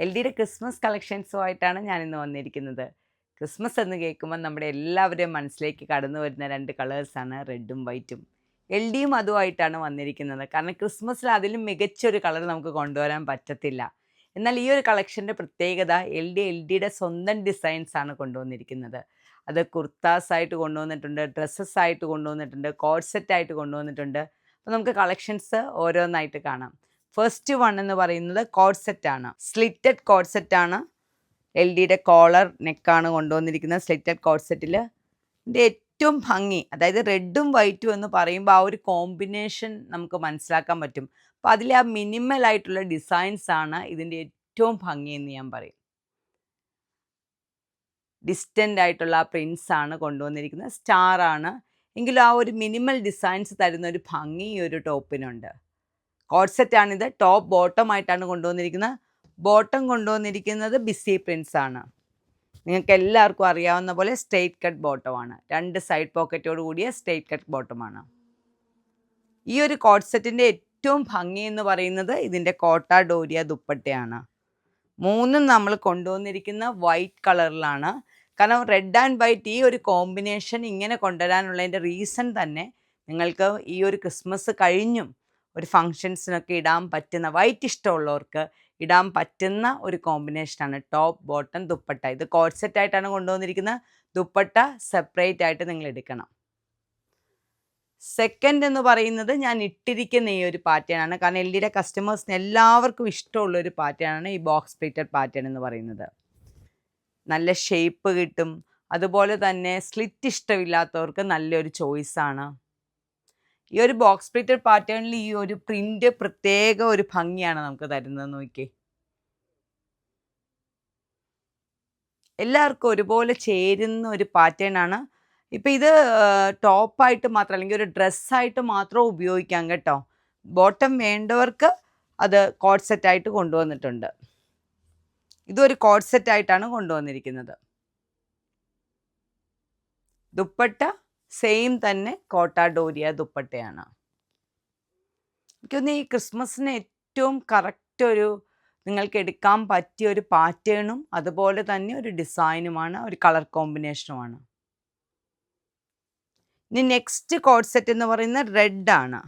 L ഡിയുടെ Christmas കളക്ഷൻസുമായിട്ടാണ് ഞാനിന്ന് വന്നിരിക്കുന്നത്. ക്രിസ്മസ് എന്ന് കേൾക്കുമ്പോൾ നമ്മുടെ എല്ലാവരുടെയും മനസ്സിലേക്ക് കടന്നു വരുന്ന രണ്ട് കളേഴ്സാണ് റെഡും വൈറ്റും. എൽ ഡിയും അതുമായിട്ടാണ് വന്നിരിക്കുന്നത്. കാരണം ക്രിസ്മസിൽ അതിലും മികച്ചൊരു കളർ നമുക്ക് കൊണ്ടുവരാൻ പറ്റത്തില്ല. എന്നാൽ ഈ ഒരു കളക്ഷൻ്റെ പ്രത്യേകത എൽ ഡിയുടെ സ്വന്തം ഡിസൈൻസാണ് കൊണ്ടുവന്നിരിക്കുന്നത്. അത് കുർത്താസായിട്ട് കൊണ്ടുവന്നിട്ടുണ്ട്, ഡ്രസ്സസ് ആയിട്ട് കൊണ്ടുവന്നിട്ടുണ്ട്, കോഡ് സെറ്റായിട്ട് കൊണ്ടുവന്നിട്ടുണ്ട്. അപ്പോൾ നമുക്ക് കളക്ഷൻസ് ഓരോന്നായിട്ട് കാണാം. ഫസ്റ്റ് വൺ എന്ന് പറയുന്നത് കോഡ് സെറ്റാണ്. സ്ലിറ്റഡ് കോഡ് സെറ്റാണ്. എൽ ഡിയുടെ കോളർ നെക്കാണ് കൊണ്ടുവന്നിരിക്കുന്നത്. സ്ലിറ്റഡ് കോഡ് സെറ്റിൽ ഇതിൻ്റെ ഏറ്റവും ഭംഗി, അതായത് റെഡും വൈറ്റും എന്ന് പറയുമ്പോൾ ആ ഒരു കോമ്പിനേഷൻ നമുക്ക് മനസ്സിലാക്കാൻ പറ്റും. അപ്പോൾ അതിലെ ആ മിനിമൽ ആയിട്ടുള്ള ഡിസൈൻസ് ആണ് ഇതിൻ്റെ ഏറ്റവും ഭംഗി എന്ന് ഞാൻ പറയും. ഡിസ്റ്റൻ്റ് ആയിട്ടുള്ള ആ പ്രിൻസ് ആണ് കൊണ്ടുവന്നിരിക്കുന്നത്. സ്റ്റാർ ആണ്, എങ്കിലും ആ ഒരു മിനിമൽ ഡിസൈൻസ് തരുന്ന ഒരു ഭംഗി ഈ ഒരു ടോപ്പിനുണ്ട്. കോഡ് സെറ്റാണിത്. ടോപ്പ് ബോട്ടം ആയിട്ടാണ് കൊണ്ടുവന്നിരിക്കുന്നത്. ബോട്ടം കൊണ്ടുവന്നിരിക്കുന്നത് ബിസി പ്രിൻസ് ആണ്. നിങ്ങൾക്ക് എല്ലാവർക്കും അറിയാവുന്ന പോലെ സ്ട്രെയിറ്റ് കട്ട് ബോട്ടമാണ്. 2 സൈഡ് പോക്കറ്റോട് കൂടിയ സ്ട്രെയിറ്റ് കട്ട് ബോട്ടമാണ്. ഈ ഒരു കോഡ് സെറ്റിൻ്റെ ഏറ്റവും ഭംഗി എന്ന് പറയുന്നത് ഇതിൻ്റെ കോട്ട ഡോരിയ ദുപ്പട്ടയാണ്. മൂന്നും നമ്മൾ കൊണ്ടുവന്നിരിക്കുന്ന വൈറ്റ് കളറിലാണ്. കാരണം റെഡ് ആൻഡ് വൈറ്റ് ഈ ഒരു കോമ്പിനേഷൻ ഇങ്ങനെ കൊണ്ടുവരാനുള്ളതിൻ്റെ റീസൺ തന്നെ നിങ്ങൾക്ക് ഈ ഒരു ക്രിസ്മസ് കഴിഞ്ഞും ഒരു ഫങ്ഷൻസിനൊക്കെ ഇടാൻ പറ്റുന്ന, വൈറ്റ് ഇഷ്ടമുള്ളവർക്ക് ഇടാൻ പറ്റുന്ന ഒരു കോമ്പിനേഷനാണ് ടോപ്പ് ബോട്ടം ദുപ്പട്ട. ഇത് കോഡ് സെറ്റായിട്ടാണ് കൊണ്ടുവന്നിരിക്കുന്നത്. ദുപ്പട്ട സെപ്പറേറ്റ് ആയിട്ട് നിങ്ങൾ എടുക്കണം. സെക്കൻഡ് എന്ന് പറയുന്നത് ഞാൻ ഇട്ടിരിക്കുന്ന ഈ ഒരു പാറ്റേൺ ആണ്. കാരണം എൽ ഡിയുടെ കസ്റ്റമേഴ്സിന് എല്ലാവർക്കും ഇഷ്ടമുള്ളൊരു പാറ്റേൺ ആണ് ഈ ബോക്സ് പ്ലേറ്റഡ് പാറ്റേൺ എന്ന് പറയുന്നത്. നല്ല ഷേപ്പ് കിട്ടും. അതുപോലെ തന്നെ സ്ലിറ്റ് ഇഷ്ടമില്ലാത്തവർക്ക് നല്ലൊരു ചോയ്സാണ്. ഈ ഒരു ബോക്സ് പ്ലേറ്റഡ് പാറ്റേണിൽ ഈ ഒരു പ്രിന്റ് പ്രത്യേക ഒരു ഭംഗിയാണ് നമുക്ക് തരുന്നത്. നോക്കി, എല്ലാവർക്കും ഒരുപോലെ ചേരുന്ന ഒരു പാറ്റേൺ ആണ്. ഇപ്പം ഇത് ടോപ്പായിട്ട് മാത്രം, അല്ലെങ്കിൽ ഒരു ഡ്രസ്സായിട്ട് മാത്രം ഉപയോഗിക്കാം കേട്ടോ. ബോട്ടം വേണ്ടവർക്ക് അത് കോഡ് സെറ്റായിട്ട് കൊണ്ടുവന്നിട്ടുണ്ട്. ഇതൊരു കോഡ് സെറ്റായിട്ടാണ് കൊണ്ടുവന്നിരിക്കുന്നത്. ദുപ്പട്ട സെയിം തന്നെ കോട്ട ഡോരിയ ദുപ്പട്ടയാണ്. എനിക്കൊന്ന് ഈ ക്രിസ്മസിന് ഏറ്റവും കറക്റ്റ് ഒരു നിങ്ങൾക്ക് എടുക്കാൻ പറ്റിയ ഒരു പാറ്റേണും അതുപോലെ തന്നെ ഒരു ഡിസൈനുമാണ്, ഒരു കളർ കോമ്പിനേഷനുമാണ്. ഇനി നെക്സ്റ്റ് കോഡ് സെറ്റ് എന്ന് പറയുന്നത് റെഡാണ്.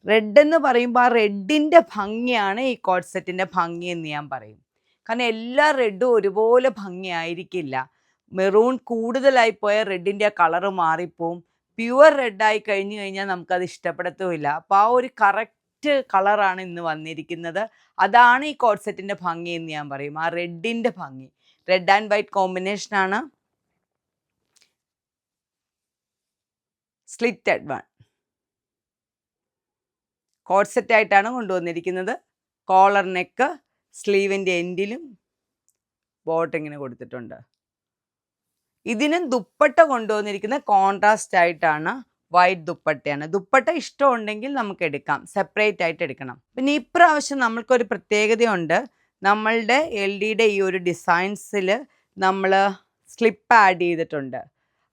റെഡ് എന്ന് പറയുമ്പോൾ ആ റെഡിൻ്റെ ഭംഗിയാണ് ഈ കോഡ് സെറ്റിൻ്റെ ഭംഗി എന്ന് ഞാൻ പറയും. കാരണം എല്ലാ റെഡും ഒരുപോലെ ഭംഗിയായിരിക്കില്ല. മെറൂൺ കൂടുതലായി പോയ റെഡിൻ്റെ ആ കളറ് മാറിപ്പോവും. പ്യുവർ റെഡായി കഴിഞ്ഞു കഴിഞ്ഞാൽ നമുക്കത് ഇഷ്ടപ്പെടത്തുമില്ല. അപ്പോൾ ആ ഒരു കറക്റ്റ് കളറാണ് ഇന്ന് വന്നിരിക്കുന്നത്. അതാണ് ഈ കോഡ് സെറ്റിൻ്റെ ഭംഗി എന്ന് ഞാൻ പറയും. ആ റെഡിൻ്റെ ഭംഗി, റെഡ് ആൻഡ് വൈറ്റ് കോമ്പിനേഷനാണ്. സ്ലിറ്റഡ് വൺ കോഡ് സെറ്റായിട്ടാണ് കൊണ്ടുവന്നിരിക്കുന്നത്. കോളർ നെക്ക്, സ്ലീവിൻ്റെ എൻഡിലും ബോട്ടം ഇങ്ങനെ കൊടുത്തിട്ടുണ്ട്. ഇതിനും ദുപ്പട്ട കൊണ്ടുവന്നിരിക്കുന്ന കോൺട്രാസ്റ്റ് ആയിട്ടാണ്, വൈറ്റ് ദുപ്പട്ടയാണ്. ദുപ്പട്ട ഇഷ്ടമുണ്ടെങ്കിൽ നമുക്ക് എടുക്കാം, സെപ്പറേറ്റ് ആയിട്ട് എടുക്കണം. പിന്നെ ഇപ്രാവശ്യം നമ്മൾക്കൊരു പ്രത്യേകതയുണ്ട്. നമ്മളുടെ എൽ ഡിയുടെ ഈ ഒരു ഡിസൈൻസിൽ നമ്മൾ സ്ലിപ്പ് ആഡ് ചെയ്തിട്ടുണ്ട്.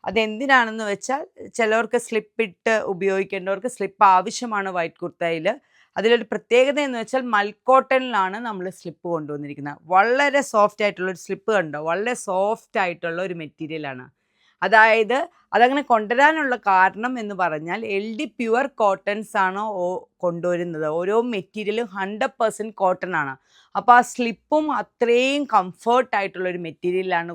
അതെന്തിനാണെന്ന് വെച്ചാൽ ചിലവർക്ക് സ്ലിപ്പ് ഇട്ട് ഉപയോഗിക്കേണ്ടവർക്ക് സ്ലിപ്പ് ആവശ്യമാണ് വൈറ്റ് കുർത്തയിൽ. അതിലൊരു പ്രത്യേകത എന്ന് വെച്ചാൽ മൽക്കോട്ടണിലാണ് നമ്മൾ സ്ലിപ്പ് കൊണ്ടുവന്നിരിക്കുന്നത്. വളരെ സോഫ്റ്റ് ആയിട്ടുള്ളൊരു സ്ലിപ്പ് കണ്ടോ, വളരെ സോഫ്റ്റ് ആയിട്ടുള്ള ഒരു മെറ്റീരിയലാണ്. അതായത് അതങ്ങനെ കൊണ്ടുവരാനുള്ള കാരണം എന്ന് പറഞ്ഞാൽ എൽ ഡി പ്യുവർ കോട്ടൺസ് ആണ് കൊണ്ടുവരുന്നത്. ഓരോ മെറ്റീരിയലും 100% കോട്ടൺ ആണ്. അപ്പോൾ ആ സ്ലിപ്പും അത്രയും കംഫർട്ടായിട്ടുള്ളൊരു മെറ്റീരിയലാണ്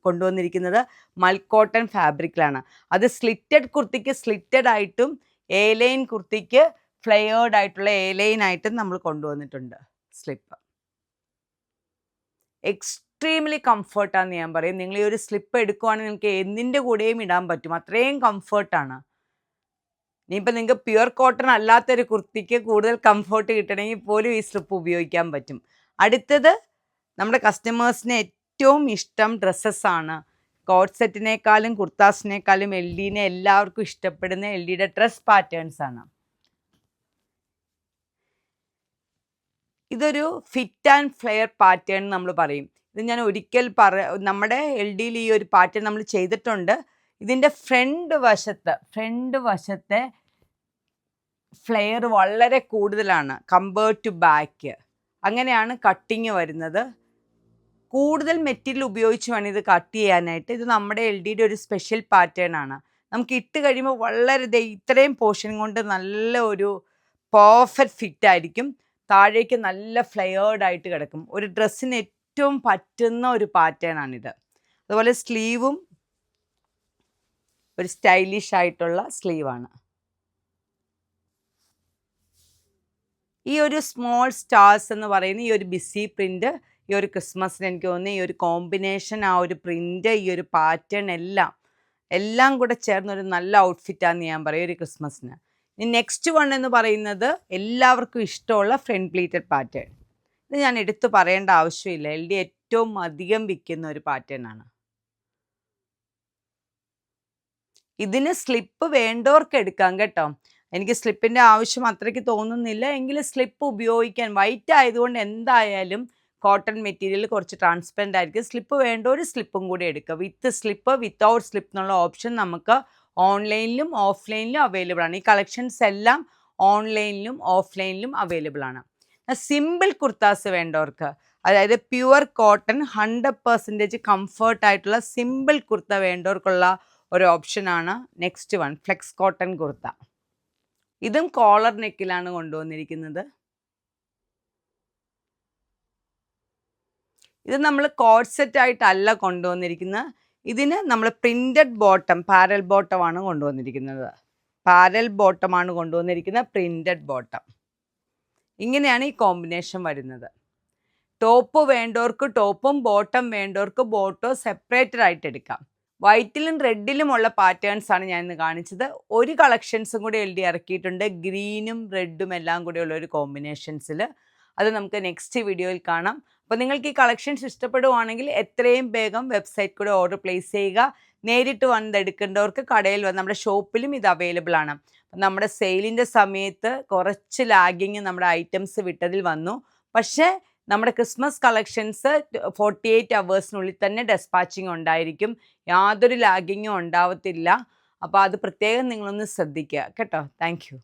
കൊണ്ടുവന്നിരിക്കുന്നത്. മൽക്കോട്ടൺ ഫാബ്രിക്കിലാണ്. അത് സ്ലിറ്റഡ് കുർത്തിക്ക് സ്ലിറ്റഡ് ആയിട്ടും എ ലൈൻ കുർത്തിക്ക് ഫ്ലെയേർഡ് ആയിട്ടുള്ള എ ലൈൻ ആയിട്ടും നമ്മൾ കൊണ്ടുവന്നിട്ടുണ്ട് സ്ലിപ്പ്. എക്സ്ട്രീംലി കംഫർട്ടാന്ന് ഞാൻ പറയും. നിങ്ങൾ ഈ ഒരു സ്ലിപ്പ് എടുക്കുവാണെങ്കിൽ നിങ്ങൾക്ക് എന്തിൻ്റെ കൂടെയും ഇടാൻ പറ്റും, അത്രയും കംഫർട്ടാണ്. ഇനിയിപ്പോൾ നിങ്ങൾക്ക് പ്യുവർ കോട്ടൺ അല്ലാത്തൊരു കുർത്തിക്ക് കൂടുതൽ കംഫർട്ട് കിട്ടണമെങ്കിൽ പോലും ഈ സ്ലിപ്പ് ഉപയോഗിക്കാൻ പറ്റും. അടുത്തത് നമ്മുടെ കസ്റ്റമേഴ്സിന് ഏറ്റവും ഇഷ്ടം ഡ്രസ്സസ്സാണ്. കോഡ് സെറ്റിനേക്കാളും കുർത്താസിനേക്കാളും എൽ ഡിനെ എല്ലാവർക്കും ഇഷ്ടപ്പെടുന്ന എൽ ഡിയുടെ ഡ്രസ് പാറ്റേൺസ് ആണ്. ഇതൊരു ഫിറ്റ് ആൻഡ് ഫ്ലെയർ പാറ്റേൺ നമ്മൾ പറയും. ഇത് ഞാൻ ഒരിക്കൽ നമ്മുടെ എൽ ഡിയിൽ ഈ ഒരു പാറ്റേൺ നമ്മൾ ചെയ്തിട്ടുണ്ട്. ഇതിൻ്റെ ഫ്രണ്ട് വശത്തെ ഫ്ലെയർ വളരെ കൂടുതലാണ് കമ്പയർഡ് ടു ബാക്ക്. അങ്ങനെയാണ് കട്ടിങ് വരുന്നത്. കൂടുതൽ മെറ്റീരിയൽ ഉപയോഗിച്ച് വേണം ഇത് കട്ട് ചെയ്യാനായിട്ട്. ഇത് നമ്മുടെ LDയുടെ ഒരു സ്പെഷ്യൽ പാറ്റേൺ ആണ്. നമുക്ക് ഇട്ട് കഴിയുമ്പോൾ വളരെ ഇത്രയും പോർഷൻ കൊണ്ട് നല്ല ഒരു പെർഫെക്റ്റ് ഫിറ്റ് ആയിരിക്കും. താഴേക്ക് നല്ല ഫ്ലെയേർഡ് ആയിട്ട് കിടക്കും. ഒരു ഡ്രസ്സിന് ഏറ്റവും പറ്റുന്ന ഒരു പാറ്റേൺ ആണിത്. അതുപോലെ സ്ലീവും ഒരു സ്റ്റൈലിഷ് ആയിട്ടുള്ള സ്ലീവാണ്. ഈ ഒരു സ്മോൾ സ്റ്റാർസ് എന്ന് പറയുന്ന ഈ ഒരു ബിസി പ്രിന്റ് ഈ ഒരു ക്രിസ്മസിന് എനിക്ക് തോന്നുന്നു ഈ ഒരു കോമ്പിനേഷൻ, ആ ഒരു പ്രിന്റ്, ഈ ഒരു പാറ്റേൺ എല്ലാം കൂടെ ചേർന്ന ഒരു നല്ല ഔട്ട്ഫിറ്റാന്ന് ഞാൻ പറയും ഒരു ക്രിസ്മസിന്. ഇനി നെക്സ്റ്റ് വൺ എന്ന് പറയുന്നത് എല്ലാവർക്കും ഇഷ്ടമുള്ള ഫ്രണ്ട് പ്ലീറ്റഡ് പാറ്റേൺ. ഇത് ഞാൻ എടുത്തു പറയേണ്ട ആവശ്യമില്ല, LD ഏറ്റവും അധികം വിൽക്കുന്ന ഒരു പാറ്റേൺ ആണ്. ഇതിന് സ്ലിപ്പ് വേണ്ടവർക്ക് എടുക്കാം കേട്ടോ. എനിക്ക് സ്ലിപ്പിൻ്റെ ആവശ്യം അത്രയ്ക്ക് തോന്നുന്നില്ല, എങ്കിലും സ്ലിപ്പ് ഉപയോഗിക്കാൻ വൈറ്റ് ആയതുകൊണ്ട് എന്തായാലും കോട്ടൺ മെറ്റീരിയൽ കുറച്ച് ട്രാൻസ്പെറൻ്റ് ആയിരിക്കും. സ്ലിപ്പ് വേണ്ട ഒരു സ്ലിപ്പും കൂടി എടുക്കുക. വിത്ത് സ്ലിപ്പ്, വിത്തൗട്ട് സ്ലിപ്പ് എന്നുള്ള ഓപ്ഷൻ നമുക്ക് ഓൺലൈനിലും ഓഫ്ലൈനിലും അവൈലബിൾ ആണ്. ഈ കളക്ഷൻസ് എല്ലാം ഓൺലൈനിലും ഓഫ്ലൈനിലും അവൈലബിൾ ആണ്. സിമ്പിൾ കുർത്താസ് വേണ്ടവർക്ക്, അതായത് പ്യുവർ കോട്ടൺ 100% കംഫർട്ട് ആയിട്ടുള്ള സിമ്പിൾ കുർത്ത വേണ്ടവർക്കുള്ള ഒരു ഓപ്ഷനാണ് next one, flex cotton kurta. ഇതും കോളർ നെക്കിലാണ് കൊണ്ടുവന്നിരിക്കുന്നത്. ഇത് നമ്മൾ കോഡ് സെറ്റ് ആയിട്ടല്ല കൊണ്ടുവന്നിരിക്കുന്നത്. ഇതിന് നമ്മൾ പ്രിന്റഡ് ബോട്ടം, പാരൽ ബോട്ടമാണ് കൊണ്ടുവന്നിരിക്കുന്നത്. പാരൽ ബോട്ടമാണ് കൊണ്ടുവന്നിരിക്കുന്നത്, പ്രിന്റഡ് ബോട്ടം. ഇങ്ങനെയാണ് ഈ കോമ്പിനേഷൻ വരുന്നത്. ടോപ്പ് വേണ്ടവർക്ക് ടോപ്പും, ബോട്ടം വേണ്ടവർക്ക് ബോട്ടോ സെപ്പറേറ്റഡ് ആയിട്ട് എടുക്കാം. വൈറ്റിലും റെഡിലുമുള്ള പാറ്റേൺസ് ആണ് ഞാൻ ഇന്ന് കാണിച്ചത്. ഒരു കളക്ഷൻസും കൂടി LD ഇറക്കിയിട്ടുണ്ട്, ഗ്രീനും റെഡും എല്ലാം കൂടെയുള്ള ഒരു കോമ്പിനേഷൻസിൽ. അത് നമുക്ക് നെക്സ്റ്റ് വീഡിയോയിൽ കാണാം. അപ്പോൾ നിങ്ങൾക്ക് ഈ കളക്ഷൻസ് ഇഷ്ടപ്പെടുവാണെങ്കിൽ എത്രയും വേഗം വെബ്സൈറ്റ് കൂടെ ഓർഡർ പ്ലേസ് ചെയ്യുക. നേരിട്ട് വന്ന് എടുക്കേണ്ടവർക്ക് കടയിൽ വന്ന് നമ്മുടെ ഷോപ്പിലും ഇത് അവൈലബിൾ ആണ്. നമ്മുടെ സെയിലിൻ്റെ സമയത്ത് കുറച്ച് ലാഗിങ് നമ്മുടെ ഐറ്റംസ് വിട്ടതിൽ വന്നു. പക്ഷേ നമ്മുടെ ക്രിസ്മസ് കളക്ഷൻസ് 48 അവേഴ്സിനുള്ളിൽ തന്നെ ഡെസ്പാച്ചിങ് ഉണ്ടായിരിക്കും. യാതൊരു ലാഗിങ്ങും ഉണ്ടാവത്തില്ല. അപ്പോൾ അത് പ്രത്യേകം നിങ്ങളൊന്ന് ശ്രദ്ധിക്കുക കേട്ടോ. Thank you.